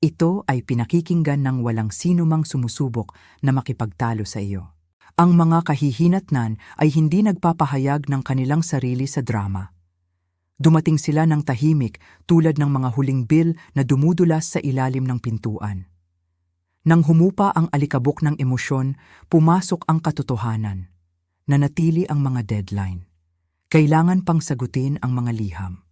Ito ay pinakikinggan ng walang sinumang sumusubok na makipagtalo sa iyo. Ang mga kahihinatnan ay hindi nagpapahayag ng kanilang sarili sa drama. Dumating sila ng tahimik tulad ng mga huling bil na dumudulas sa ilalim ng pintuan. Nang humupa ang alikabok ng emosyon, pumasok ang katotohanan. Nanatili ang mga deadline. Kailangan pang sagutin ang mga liham.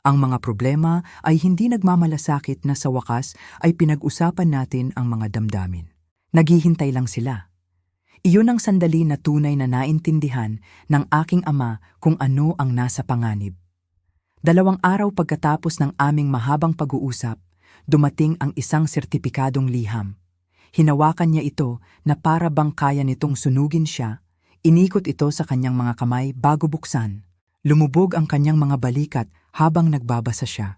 Ang mga problema ay hindi nagmamalasakit na sa wakas ay pinag-usapan natin ang mga damdamin. Naghihintay lang sila. Iyon ang sandali na tunay na naintindihan ng aking ama kung ano ang nasa panganib. 2 araw pagkatapos ng aming mahabang pag-uusap, dumating ang isang sertipikadong liham. Hinawakan niya ito na para bang kaya nitong sunugin siya, inikot ito sa kanyang mga kamay bago buksan. Lumubog ang kanyang mga balikat habang nagbabasa siya.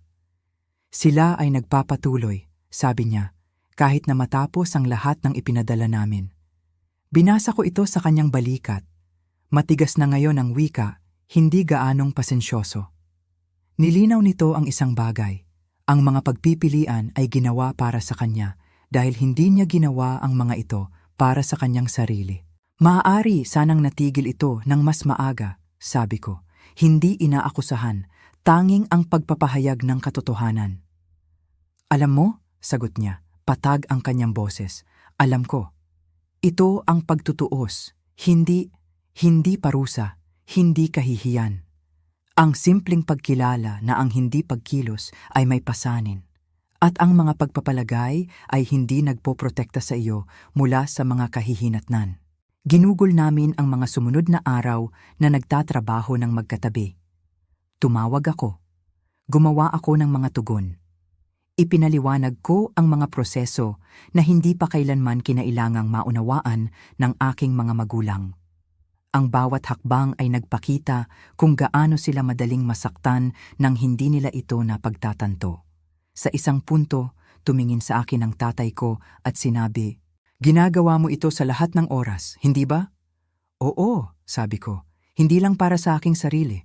Sila ay nagpapatuloy, sabi niya, kahit na matapos ang lahat ng ipinadala namin. Binasa ko ito sa kanyang balikat. Matigas na ngayon ang wika, hindi gaanong pasensyoso. Nilinaw nito ang isang bagay. Ang mga pagpipilian ay ginawa para sa kanya dahil hindi niya ginawa ang mga ito para sa kanyang sarili. Maaari sanang natigil ito ng mas maaga, sabi ko. Hindi inaakusahan, tanging ang pagpapahayag ng katotohanan. Alam mo, sagot niya, patag ang kanyang boses. Alam ko. Ito ang pagtutuos, hindi parusa, hindi kahihiyan. Ang simpleng pagkilala na ang hindi pagkilos ay may pasanin. At ang mga pagpapalagay ay hindi nagpoprotekta sa iyo mula sa mga kahihinatnan. Ginugol namin ang mga sumunod na araw na nagtatrabaho ng magkatabi. Tumawag ako. Gumawa ako ng mga tugon. Ipinaliwanag ko ang mga proseso na hindi pa kailanman kinailangang maunawaan ng aking mga magulang. Ang bawat hakbang ay nagpakita kung gaano sila madaling masaktan nang hindi nila ito napagtatanto. Sa isang punto, tumingin sa akin ang tatay ko at sinabi, "Ginagawa mo ito sa lahat ng oras, hindi ba?" "Oo," sabi ko, "hindi lang para sa aking sarili."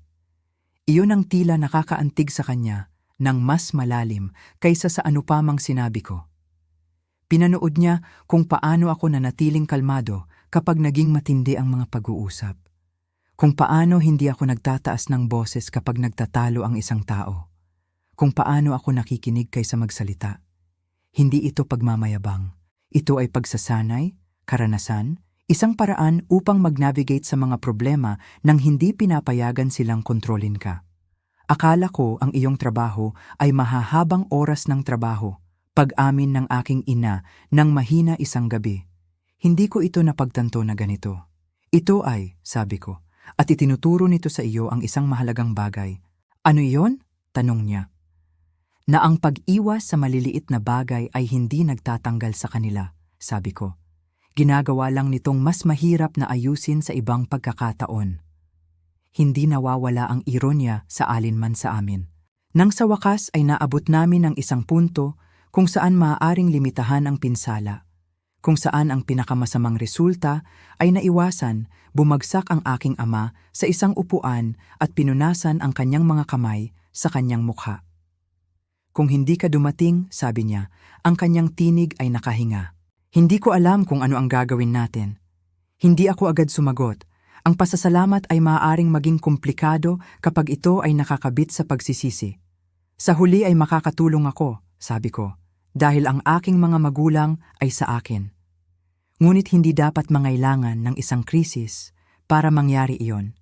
Iyon ang tila nakakaantig sa kanya ng mas malalim kaysa sa ano pa mang sinabi ko. Pinanood niya kung paano ako nanatiling kalmado kapag naging matindi ang mga pag-uusap. Kung paano hindi ako nagtataas ng boses kapag nagtatalo ang isang tao. Kung paano ako nakikinig kaysa magsalita. Hindi ito pagmamayabang. Ito ay pagsasanay, karanasan, isang paraan upang mag-navigate sa mga problema nang hindi pinapayagan silang kontrolin ka. Akala ko ang iyong trabaho ay mahahabang oras ng trabaho, pag-amin ng aking ina nang mahina isang gabi. Hindi ko ito napagtanto na ganito. Ito ay, sabi ko, at itinuturo nito sa iyo ang isang mahalagang bagay. Ano iyon? Tanong niya. Na ang pag-iwas sa maliliit na bagay ay hindi nagtatanggal sa kanila, sabi ko. Ginagawa lang nitong mas mahirap na ayusin sa ibang pagkakataon. Hindi nawawala ang ironya sa alinman sa amin. Nang sa wakas ay naabot namin ang isang punto kung saan maaaring limitahan ang pinsala. Kung saan ang pinakamasamang resulta ay naiwasan, bumagsak ang aking ama sa isang upuan at pinunasan ang kanyang mga kamay sa kanyang mukha. Kung hindi ka dumating, sabi niya, ang kanyang tinig ay nakahinga. Hindi ko alam kung ano ang gagawin natin. Hindi ako agad sumagot. Ang pasasalamat ay maaaring maging komplikado kapag ito ay nakakabit sa pagsisisi. Sa huli ay makakatulong ako, sabi ko, dahil ang aking mga magulang ay sa akin. Ngunit hindi dapat mangailangan ng isang krisis para mangyari iyon.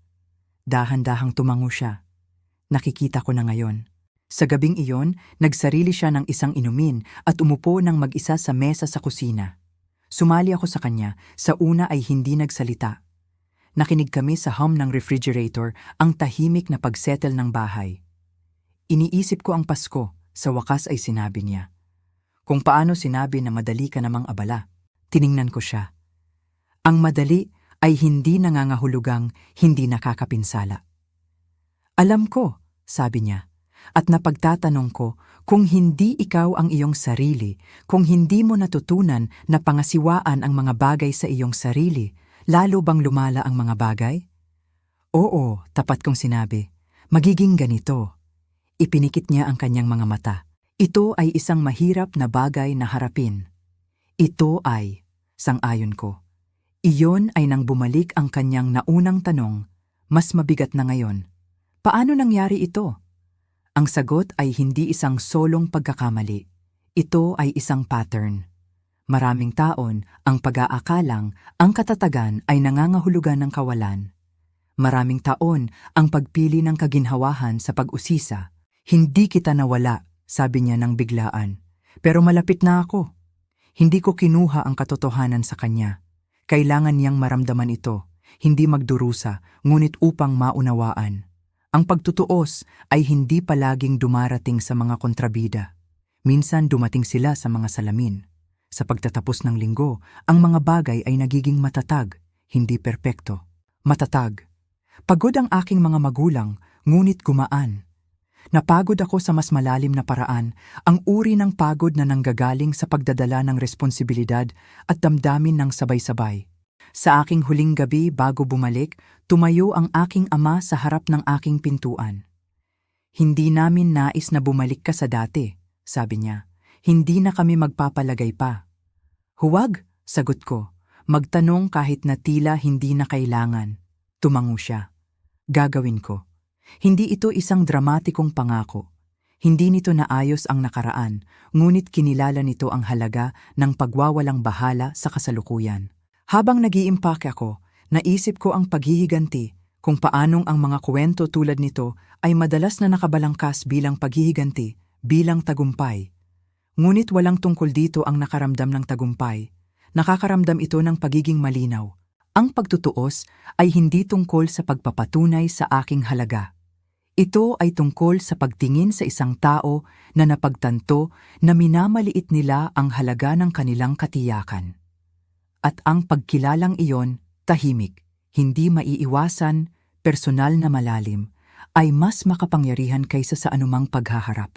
Dahan-dahang tumango siya. Nakikita ko na ngayon. Sa gabing iyon, nagsarili siya ng isang inumin at umupo ng mag-isa sa mesa sa kusina. Sumali ako sa kanya, sa una ay hindi nagsalita. Nakinig kami sa hum ng refrigerator, ang tahimik na pagsettle ng bahay. Iniisip ko ang Pasko, sa wakas ay sinabi niya. Kung paano sinabi na madali ka namang abala, tiningnan ko siya. Ang madali ay hindi nangangahulugang hindi nakakapinsala. Alam ko, sabi niya, at napagtatanong ko kung hindi ikaw ang iyong sarili, kung hindi mo natutunan na pangasiwaan ang mga bagay sa iyong sarili, lalo bang lumala ang mga bagay? Oo, tapat kong sinabi. Magiging ganito. Ipinikit niya ang kanyang mga mata. Ito ay isang mahirap na bagay na harapin. Ito ay, sang-ayon ko. Iyon ay nang bumalik ang kanyang naunang tanong, mas mabigat na ngayon. Paano nangyari ito? Ang sagot ay hindi isang solong pagkakamali. Ito ay isang pattern. Maraming taon ang pag-aakalang ang katatagan ay nangangahulugan ng kawalan. Maraming taon ang pagpili ng kaginhawahan sa pag-usisa. Hindi kita nawala, sabi niya ng biglaan. Pero malapit na ako. Hindi ko kinuha ang katotohanan sa kanya. Kailangan niyang maramdaman ito, hindi magdurusa, ngunit upang maunawaan. Ang pagtutuos ay hindi palaging dumarating sa mga kontrabida. Minsan dumating sila sa mga salamin. Sa pagtatapos ng linggo, ang mga bagay ay nagiging matatag, hindi perpekto. Matatag. Pagod ang aking mga magulang, ngunit gumaan. Napagod ako sa mas malalim na paraan, ang uri ng pagod na nanggagaling sa pagdadala ng responsibilidad at damdamin ng sabay-sabay. Sa aking huling gabi bago bumalik, tumayo ang aking ama sa harap ng aking pintuan. Hindi namin nais na bumalik ka sa dati, sabi niya. Hindi na kami magpapalagay pa. Huwag, sagot ko. Magtanong kahit na tila hindi na kailangan. Tumango siya. Gagawin ko. Hindi ito isang dramatikong pangako. Hindi nito naayos ang nakaraan, ngunit kinilala nito ang halaga ng pagwawalang bahala sa kasalukuyan. Habang nag-iimpake ako, naisip ko ang paghihiganti, kung paanong ang mga kwento tulad nito ay madalas na nakabalangkas bilang paghihiganti, bilang tagumpay. Ngunit walang tungkol dito ang nakaramdam ng tagumpay. Nakakaramdam ito ng pagiging malinaw. Ang pagtutuos ay hindi tungkol sa pagpapatunay sa aking halaga. Ito ay tungkol sa pagtingin sa isang tao na napagtanto na minamaliit nila ang halaga ng kanilang katiyakan. At ang pagkilalang iyon, tahimik, hindi maiiwasan, personal na malalim, ay mas makapangyarihan kaysa sa anumang paghaharap.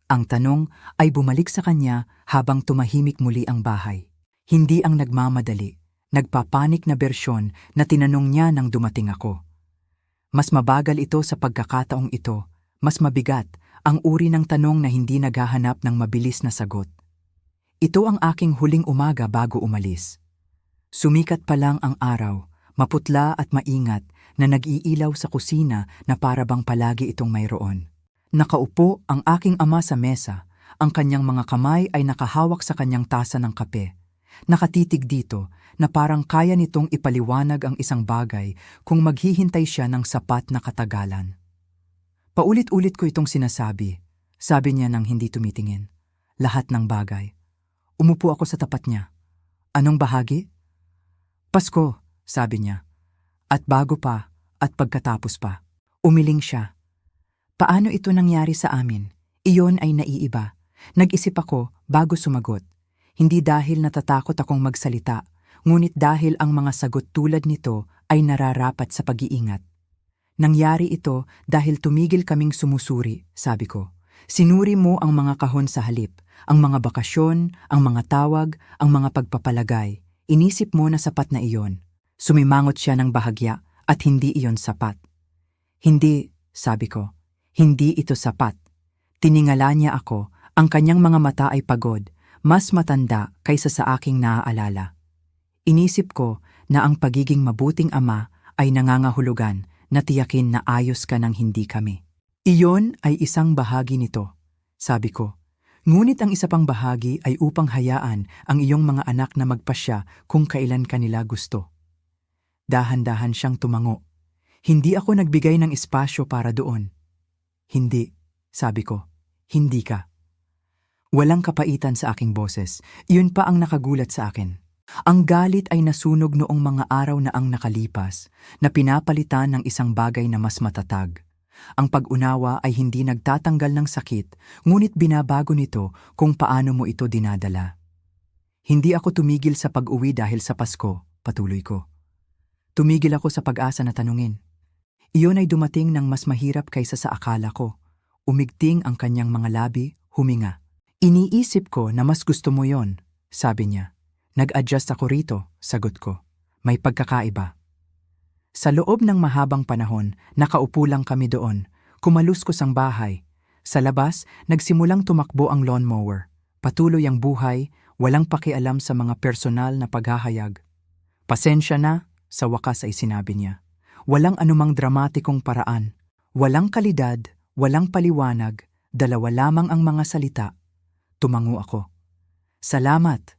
Ang tanong ay bumalik sa kanya habang tumahimik muli ang bahay. Hindi ang nagmamadali, nagpapanik na bersyon na tinanong niya nang dumating ako. Mas mabagal ito sa pagkakataong ito, mas mabigat ang uri ng tanong na hindi naghahanap ng mabilis na sagot. Ito ang aking huling umaga bago umalis. Sumikat pa lang ang araw, maputla at maingat na nag-iilaw sa kusina na para bang palagi itong mayroon. Nakaupo ang aking ama sa mesa, ang kanyang mga kamay ay nakahawak sa kanyang tasa ng kape. Nakatitig dito na parang kaya nitong ipaliwanag ang isang bagay kung maghihintay siya ng sapat na katagalan. Paulit-ulit ko itong sinasabi, sabi niya nang hindi tumitingin. Lahat ng bagay. Umupo ako sa tapat niya. Anong bahagi? Pasko, sabi niya. At bago pa, at pagkatapos pa. Umiling siya. Paano ito nangyari sa amin? Iyon ay naiiba. Nag-isip ako bago sumagot. Hindi dahil natatakot akong magsalita, ngunit dahil ang mga sagot tulad nito ay nararapat sa pag-iingat. Nangyari ito dahil tumigil kaming sumusuri, sabi ko. Sinuri mo ang mga kahon sa halip, ang mga bakasyon, ang mga tawag, ang mga pagpapalagay. Inisip mo na sapat na iyon. Sumimangot siya ng bahagya at hindi iyon sapat. Hindi, sabi ko, hindi ito sapat. Tiningala niya ako, ang kanyang mga mata ay pagod, mas matanda kaysa sa aking naaalala. Inisip ko na ang pagiging mabuting ama ay nangangahulugan na tiyakin na ayos ka ng hindi kami. Iyon ay isang bahagi nito, sabi ko. Ngunit ang isa pang bahagi ay upang hayaan ang iyong mga anak na magpasya kung kailan kanila gusto. Dahan-dahan siyang tumango. Hindi ako nagbigay ng espasyo para doon. Hindi, sabi ko, hindi ka. Walang kapaitan sa aking boses, iyon pa ang nakagulat sa akin. Ang galit ay nasunog noong mga araw na ang nakalipas, na pinapalitan ng isang bagay na mas matatag. Ang pag-unawa ay hindi nagtatanggal ng sakit, ngunit binabago nito kung paano mo ito dinadala. Hindi ako tumigil sa pag-uwi dahil sa Pasko, patuloy ko. Tumigil ako sa pag-asa na tanungin. Iyon ay dumating ng mas mahirap kaysa sa akala ko. Umigting ang kanyang mga labi, huminga. Iniisip ko na mas gusto mo yon, sabi niya. Nag-adjust ako rito, sagot ko. May pagkakaiba. Sa loob ng mahabang panahon, nakaupo lang kami doon. Kumaluskos ang bahay. Sa labas, nagsimulang tumakbo ang lawnmower. Patuloy ang buhay, walang pakialam sa mga personal na paghahayag. Pasensya na, sa wakas ay sinabi niya. Walang anumang dramatikong paraan. Walang kalidad, walang paliwanag, dalawa lamang ang mga salita. Tumango ako. Salamat.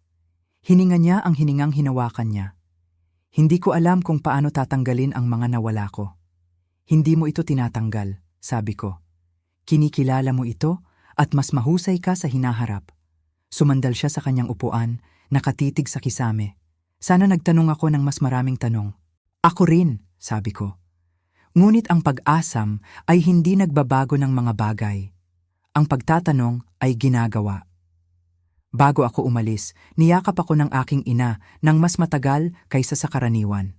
Hininga niya ang hiningang hinawakan niya. Hindi ko alam kung paano tatanggalin ang mga nawala ko. Hindi mo ito tinatanggal, sabi ko. Kinikilala mo ito at mas mahusay ka sa hinaharap. Sumandal siya sa kanyang upuan, nakatitig sa kisame. Sana nagtanong ako ng mas maraming tanong. Ako rin, sabi ko. Ngunit ang pag-asam ay hindi nagbabago ng mga bagay. Ang pagtatanong ay ginagawa. Bago ako umalis, niyakap ako ng aking ina ng mas matagal kaysa sa karaniwan.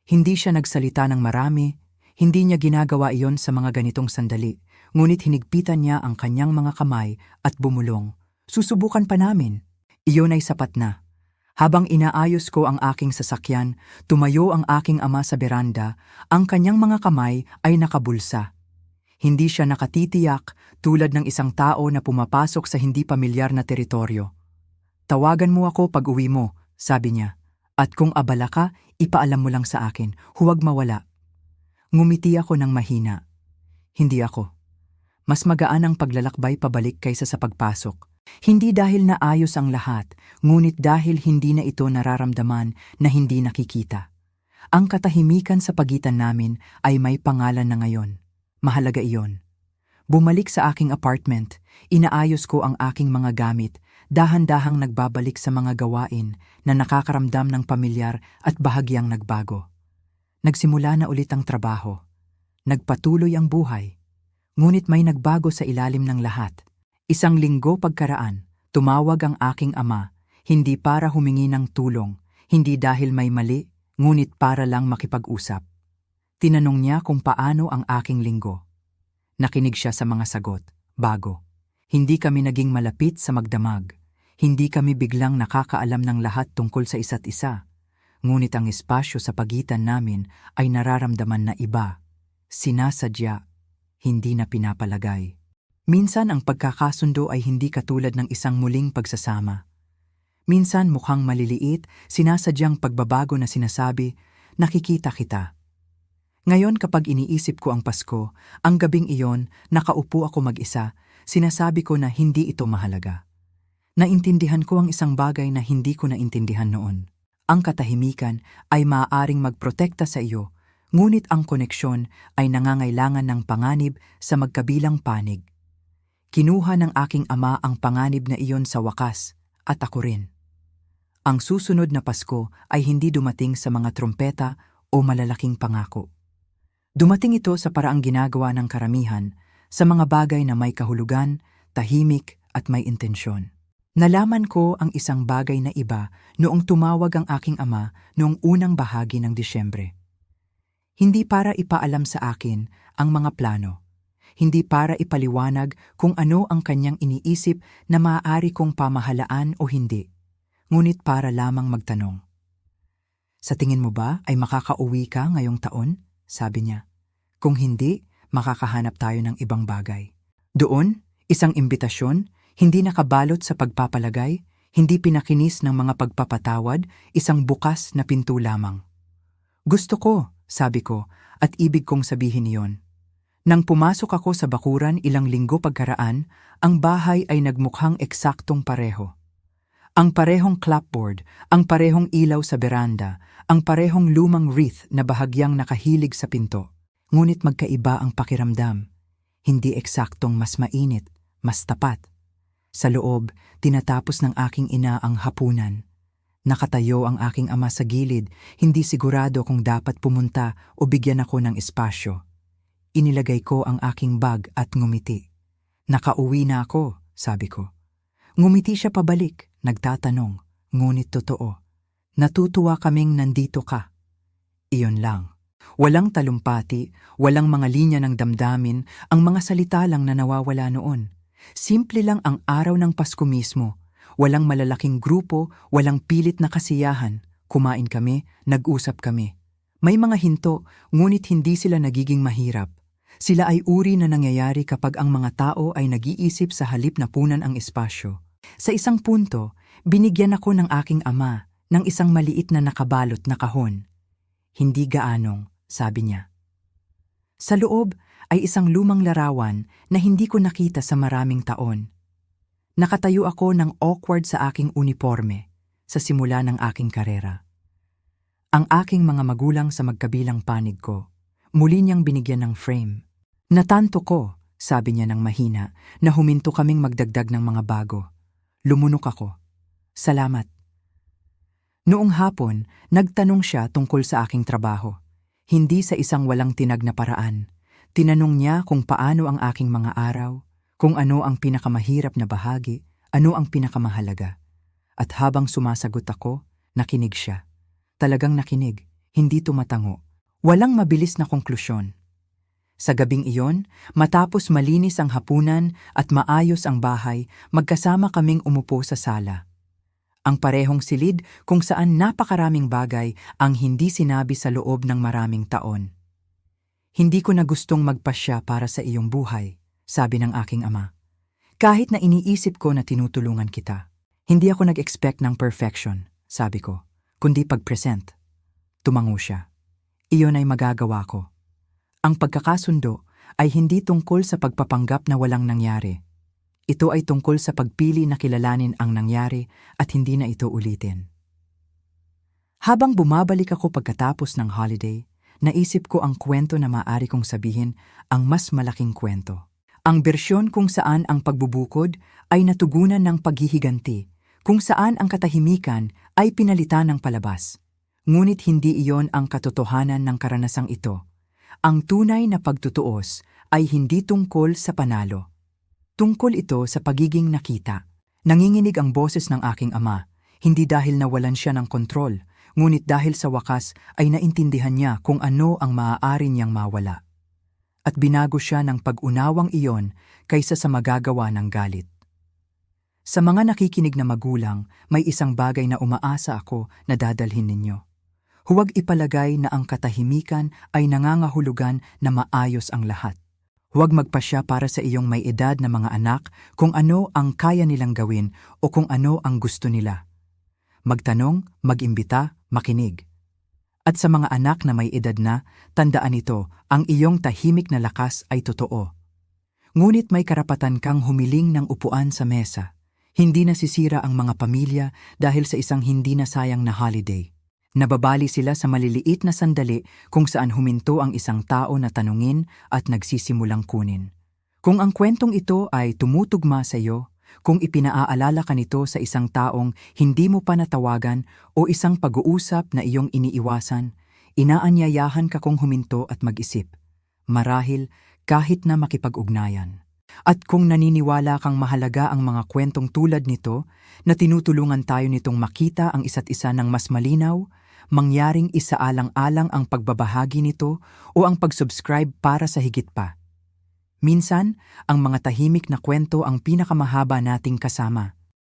Hindi siya nagsalita ng marami, hindi niya ginagawa iyon sa mga ganitong sandali, ngunit hinigpitan niya ang kanyang mga kamay at bumulong. Susubukan pa namin. Iyon ay sapat na. Habang inaayos ko ang aking sasakyan, tumayo ang aking ama sa beranda, ang kanyang mga kamay ay nakabulsa. Hindi siya nakatitiyak tulad ng isang tao na pumapasok sa hindi pamilyar na teritoryo. Tawagan mo ako pag uwi mo, sabi niya. At kung abala ka, ipaalam mo lang sa akin, huwag mawala. Ngumiti ako ng mahina. Hindi ako. Mas magaan ang paglalakbay pabalik kaysa sa pagpasok. Hindi dahil naayos ang lahat, ngunit dahil hindi na ito nararamdaman na hindi nakikita. Ang katahimikan sa pagitan namin ay may pangalan na ngayon. Mahalaga iyon. Bumalik sa aking apartment, inaayos ko ang aking mga gamit, dahan-dahang nagbabalik sa mga gawain na nakakaramdam ng pamilyar at bahagyang nagbago. Nagsimula na ulit ang trabaho. Nagpatuloy ang buhay. Ngunit may nagbago sa ilalim ng lahat. Isang linggo pagkaraan, tumawag ang aking ama, hindi para humingi ng tulong, hindi dahil may mali, ngunit para lang makipag-usap. Tinanong niya kung paano ang aking linggo. Nakinig siya sa mga sagot, bago. Hindi kami naging malapit sa magdamag. Hindi kami biglang nakakaalam ng lahat tungkol sa isa't isa. Ngunit ang espasyo sa pagitan namin ay nararamdaman na iba. Sinasadya, hindi na pinapalagay. Minsan ang pagkakasundo ay hindi katulad ng isang muling pagsasama. Minsan mukhang maliliit, sinasadyang pagbabago na sinasabi, nakikita kita. Ngayon kapag iniisip ko ang Pasko, ang gabing iyon, nakaupo ako mag-isa, sinasabi ko na hindi ito mahalaga. Naintindihan ko ang isang bagay na hindi ko naintindihan noon. Ang katahimikan ay maaaring magprotekta sa iyo, ngunit ang koneksyon ay nangangailangan ng panganib sa magkabilang panig. Kinuha ng aking ama ang panganib na iyon sa wakas, at ako rin. Ang susunod na Pasko ay hindi dumating sa mga trompeta o malalaking pangako. Dumating ito sa paraang ginagawa ng karamihan, sa mga bagay na may kahulugan, tahimik at may intensyon. Nalaman ko ang isang bagay na iba noong tumawag ang aking ama noong unang bahagi ng Disyembre. Hindi para ipaalam sa akin ang mga plano. Hindi para ipaliwanag kung ano ang kanyang iniisip na maaari kong pamahalaan o hindi. Ngunit para lamang magtanong. Sa tingin mo ba ay makakauwi ka ngayong taon? Sabi niya. Kung hindi, makakahanap tayo ng ibang bagay. Doon, isang imbitasyon, hindi nakabalot sa pagpapalagay, hindi pinakinis ng mga pagpapatawad, isang bukas na pinto lamang. Gusto ko, sabi ko, at ibig kong sabihin iyon. Nang pumasok ako sa bakuran ilang linggo pagkaraan, ang bahay ay nagmukhang eksaktong pareho. Ang parehong clapboard, ang parehong ilaw sa beranda, ang parehong lumang wreath na bahagyang nakahilig sa pinto. Ngunit magkaiba ang pakiramdam. Hindi eksaktong mas mainit, mas tapat. Sa loob, tinatapos ng aking ina ang hapunan. Nakatayo ang aking ama sa gilid, hindi sigurado kung dapat pumunta o bigyan ako ng espasyo. Inilagay ko ang aking bag at ngumiti. Nakauwi na ako, sabi ko. Ngumiti siya pabalik, nagtatanong, ngunit totoo. Natutuwa kaming nandito ka. Iyon lang. Walang talumpati, walang mga linya ng damdamin, ang mga salita lang na nawawala noon. Simple lang ang araw ng Pasko mismo. Walang malalaking grupo, walang pilit na kasiyahan. Kumain kami, nag-usap kami. May mga hinto, ngunit hindi sila nagiging mahirap. Sila ay uri na nangyayari kapag ang mga tao ay nag-iisip sa halip na punan ang espasyo. Sa isang punto, binigyan ako ng aking ama ng isang maliit na nakabalot na kahon. Hindi gaanong, sabi niya. Sa loob ay isang lumang larawan na hindi ko nakita sa maraming taon. Nakatayo ako ng awkward sa aking uniforme sa simula ng aking karera. Ang aking mga magulang sa magkabilang panig ko, muli niyang binigyan ng frame. Natanto ko, sabi niya ng mahina, na huminto kaming magdagdag ng mga bago. Lumunok ako. Salamat. Noong hapon, nagtanong siya tungkol sa aking trabaho. Hindi sa isang walang tinag na paraan. Tinanong niya kung paano ang aking mga araw, kung ano ang pinakamahirap na bahagi, ano ang pinakamahalaga. At habang sumasagot ako, nakinig siya. Talagang nakinig, hindi tumatango. Walang mabilis na konklusyon. Sa gabing iyon, matapos malinis ang hapunan at maayos ang bahay, magkasama kaming umupo sa sala. Ang parehong silid kung saan napakaraming bagay ang hindi sinabi sa loob ng maraming taon. Hindi ko na gustong magpasya para sa iyong buhay, sabi ng aking ama. Kahit na iniisip ko na tinutulungan kita. Hindi ako nag-expect ng perfection, sabi ko, kundi pag-present. Tumango siya. Iyon ay magagawa ko. Ang pagkakasundo, ay hindi tungkol sa pagpapanggap na walang nangyari. Ito ay tungkol sa pagpili na kilalanin ang nangyari at hindi na ito ulitin. Habang bumabalik ako pagkatapos ng holiday, naisip ko ang kwento na maaari kong sabihin ang mas malaking kwento. Ang bersyon kung saan ang pagbubukod ay natugunan ng paghihiganti, kung saan ang katahimikan ay pinalitan ng palabas. Ngunit hindi iyon ang katotohanan ng karanasang ito. Ang tunay na pagtutuos ay hindi tungkol sa panalo. Tungkol ito sa pagiging nakita. Nanginginig ang boses ng aking ama, hindi dahil nawalan siya ng kontrol, ngunit dahil sa wakas ay naintindihan niya kung ano ang maaari niyang mawala. At binago siya ng pag-unawang iyon kaysa sa magagawa ng galit. Sa mga nakikinig na magulang, may isang bagay na umaasa ako na dadalhin ninyo. Huwag ipalagay na ang katahimikan ay nangangahulugan na maayos ang lahat. Huwag magpasya para sa iyong may edad na mga anak kung ano ang kaya nilang gawin o kung ano ang gusto nila. Magtanong, mag-imbita, makinig. At sa mga anak na may edad na, tandaan ito, ang iyong tahimik na lakas ay totoo. Ngunit may karapatan kang humiling ng upuan sa mesa. Hindi nasisira ang mga pamilya dahil sa isang hindi nasayang na holiday. Nababali sila sa maliliit na sandali kung saan huminto ang isang tao na tanungin at nagsisimulang kunin. Kung ang kwentong ito ay tumutugma sa iyo, kung ipinaaalala ka nito sa isang taong hindi mo pa natawagan o isang pag-uusap na iyong iniiwasan, inaanyayahan ka kong huminto at mag-isip. Marahil kahit na makipag-ugnayan. At kung naniniwala kang mahalaga ang mga kwentong tulad nito, na tinutulungan tayo nitong makita ang isa't isa ng mas malinaw, mangyaring isaalang-alang ang pagbabahagi nito o ang pag-subscribe para sa higit pa. Minsan, ang mga tahimik na kwento ang pinakamahaba nating kasama.